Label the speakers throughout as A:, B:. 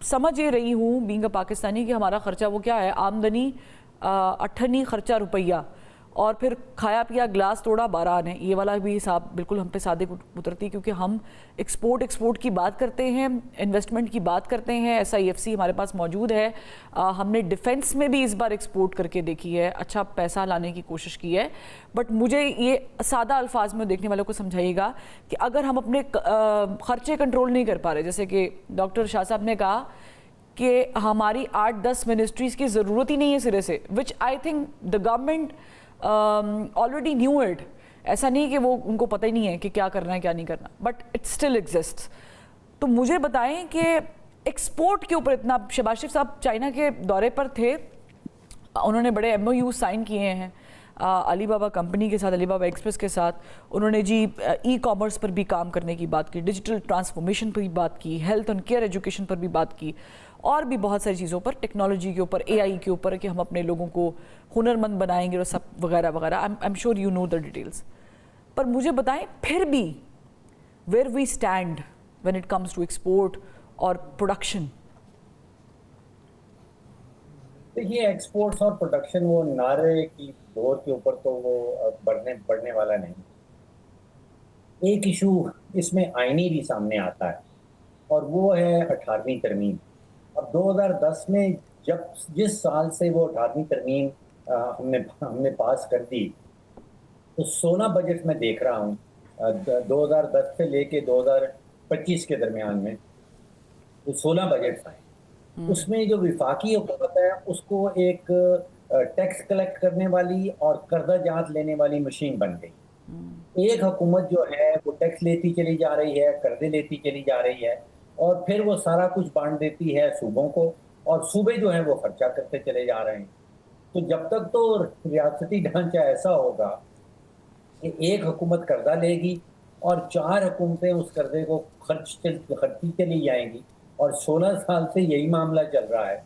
A: سمجھ یہ رہی ہوں بینگ اے پاکستانی کہ ہمارا خرچہ وہ کیا ہے، آمدنی اٹھنی، خرچہ روپیہ، اور پھر کھایا پیا گلاس توڑا 12 آنے. یہ والا بھی حساب بالکل ہم پہ سادے اترتی ہے، کیونکہ ہم ایکسپورٹ کی بات کرتے ہیں، انویسٹمنٹ کی بات کرتے ہیں. SIFC ہمارے پاس موجود ہے. ہم نے ڈیفنس میں بھی اس بار ایکسپورٹ کر کے دیکھی ہے، اچھا پیسہ لانے کی کوشش کی ہے. بٹ مجھے یہ سادہ الفاظ میں دیکھنے والوں کو سمجھائیے گا کہ اگر ہم اپنے خرچے کنٹرول نہیں کر پا رہے، جیسے کہ ڈاکٹر شاہ صاحب نے کہا کہ ہماری 8-10 منسٹریز کی ضرورت ہی نہیں ہے سرے سے، which I think the government already knew it. ایسا نہیں کہ وہ ان کو پتہ ہی نہیں ہے کہ کیا کرنا ہے کیا نہیں کرنا، بٹ اٹ اسٹل ایگزسٹس. تو مجھے بتائیں کہ ایکسپورٹ کے اوپر اتنا، شہباز شریف صاحب چائنا کے دورے پر تھے، انہوں نے بڑے MOU سائن کیے ہیں علی بابا کمپنی کے ساتھ، علی بابا ایکسپریس کے ساتھ. انہوں نے جی ای کامرس پر بھی کام کرنے کی بات کی، ڈیجیٹل ٹرانسفارمیشن پر بھی بات کی، ہیلتھ اینڈ کیئر ایجوکیشن پر بھی بات کی، اور بھی بہت ساری چیزوں پر، ٹیکنالوجی کے اوپر، AI کے اوپر، کہ ہم اپنے لوگوں کو ہنرمند بنائیں گے اور سب وغیرہ وغیرہ. I'm sure you know the details. پر مجھے بتائیں پھر بھی where we stand when it comes to export اور پروڈکشن.
B: دیکھیے ایکسپورٹس اور پروڈکشن وہ نعرے کی دور کے اوپر تو وہ بڑھنے والا نہیں. ایک ایشو اس میں آئینی بھی سامنے آتا ہے اور وہ ہے 18ویں ترمیم. اب 2010 میں جس سال سے وہ 18ویں ترمیم ہم نے پاس کر دی، تو 16 بجٹ میں دیکھ رہا ہوں 2010 سے لے کے 2025 کے درمیان میں وہ 16 بجٹ آئے. اس میں جو وفاقی حکومت ہے اس کو ایک ٹیکس کلیکٹ کرنے والی اور قرضہ جات لینے والی مشین بن گئی. ایک حکومت جو ہے وہ ٹیکس لیتی چلی جا رہی ہے، قرضے لیتی چلی جا رہی ہے، اور پھر وہ سارا کچھ بانٹ دیتی ہے صوبوں کو، اور صوبے جو ہیں وہ خرچہ کرتے چلے جا رہے ہیں. تو جب تک تو ریاستی ڈھانچہ ایسا ہوگا کہ ایک حکومت قرضہ لے گی اور 4 حکومتیں اس قرضے کو خرچی چلی جائیں گی، اور 16 سال سے یہی معاملہ چل رہا ہے،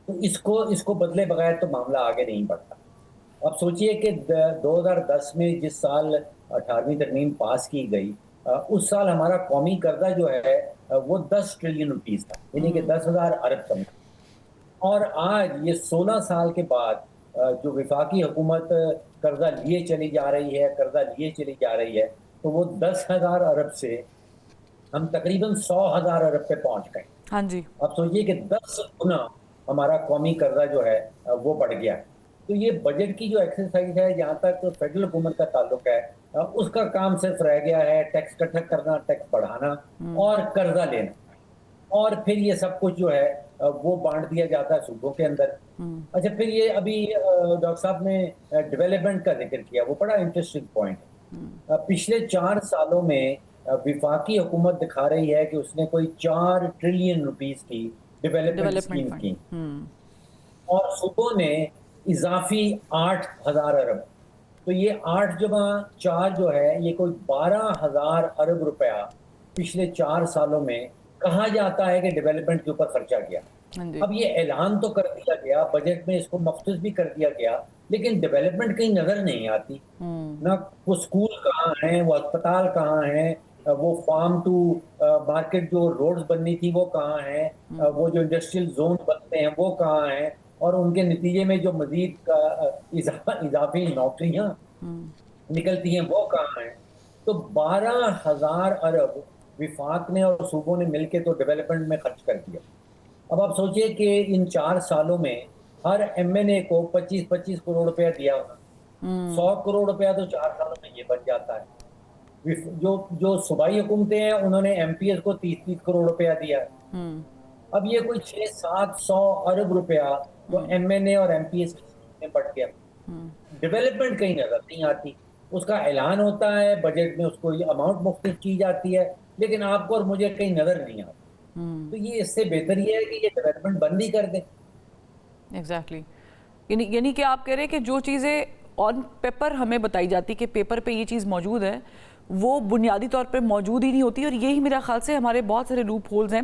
B: تو اس کو بدلے بغیر تو معاملہ آگے نہیں بڑھتا. اب سوچئے کہ 2010 میں جس سال 18ویں ترمیم پاس کی گئی، اس سال ہمارا قومی قرضہ جو ہے وہ 10 ٹریلین روپیز تھا، یعنی کہ 10,000 ارب سمجھ. اور آج یہ 16 سال کے بعد جو وفاقی حکومت قرضہ لیے چلی جا رہی ہے تو وہ 10,000 ارب سے ہم تقریباً 100,000 ارب پہ پہنچ گئے.
A: ہاں جی.
B: اب سوچئے کہ 10 گنا ہمارا قومی قرضہ جو ہے وہ بڑھ گیا ہے. تو یہ بجٹ کی جو ایکسرسائز ہے، جہاں تک فیڈرل حکومت کا تعلق ہے، اس کا کام صرف رہ گیا ہے ٹیکس اکٹھا کرنا، ٹیکس بڑھانا اور قرضہ لینا، اور پھر یہ سب کچھ جو ہے وہ بانٹ دیا جاتا ہے صوبوں کے اندر. اچھا، پھر یہ ابھی ڈاکٹر صاحب نے ڈیولپمنٹ کا ذکر کیا، وہ بڑا انٹرسٹنگ پوائنٹ ہے. پچھلے 4 سالوں میں وفاقی حکومت دکھا رہی ہے کہ اس نے کوئی 4 ٹریلین روپیز کی ڈیولپمنٹ اسکیم کی، اور صوبوں نے اضافی 8,000 ارب. تو یہ 8 جمع 4 جو ہے یہ کوئی 12,000 ارب روپیہ پچھلے 4 سالوں میں کہا جاتا ہے کہ ڈیولپمنٹ کے اوپر خرچہ کیا. اب یہ اعلان تو کر دیا گیا، بجٹ میں اس کو مختص بھی کر دیا گیا، لیکن ڈیولپمنٹ کہیں نظر نہیں آتی. نہ وہ اسکول کہاں ہیں، وہ اسپتال کہاں ہیں، وہ فارم ٹو مارکیٹ جو روڈز بننی تھی وہ کہاں ہیں، وہ جو انڈسٹریل زون بنتے ہیں وہ کہاں ہیں، اور ان کے نتیجے میں جو مزید اضافی نوکریاں نکلتی ہیں وہ کہاں ہیں. تو 12,000 ارب وفاق نے اور صوبوں نے مل کے تو ڈیولپمنٹ میں خرچ کر دیا. اب آپ سوچئے کہ ان 4 سالوں میں ہر MNA کو 25 کروڑ روپیہ دیا ہوگا، 100 کروڑ روپیہ تو 4 سالوں میں یہ بن جاتا ہے. جو صوبائی حکومتیں ہیں انہوں نے MPS کو 30 کروڑ روپیہ دیا ہے. اب یہ کوئی 600-700 ارب روپیہ جو MNA اور MPS میں بڑھ گیا. ڈیولپمنٹ کہیں نظر نہیں آتی. اس کا اعلان ہوتا ہے، بجٹ میں اس کو اماؤنٹ مختص کی جاتی ہے، لیکن آپ کو اور مجھے کہیں نظر نہیں آتی. تو یہ اس سے بہتر یہ ہے کہ یہ ڈیولپمنٹ بند ہی کر دیں.
A: ایگزیکٹلی. یعنی کہ آپ کہہ رہے ہیں کہ جو چیزیں آن پیپر ہمیں بتائی جاتی کہ پیپر پہ یہ چیز موجود ہے، وہ بنیادی طور پہ موجود ہی نہیں ہوتی، اور یہی میرا خیال سے ہمارے بہت سارے لوپ ہولز ہیں.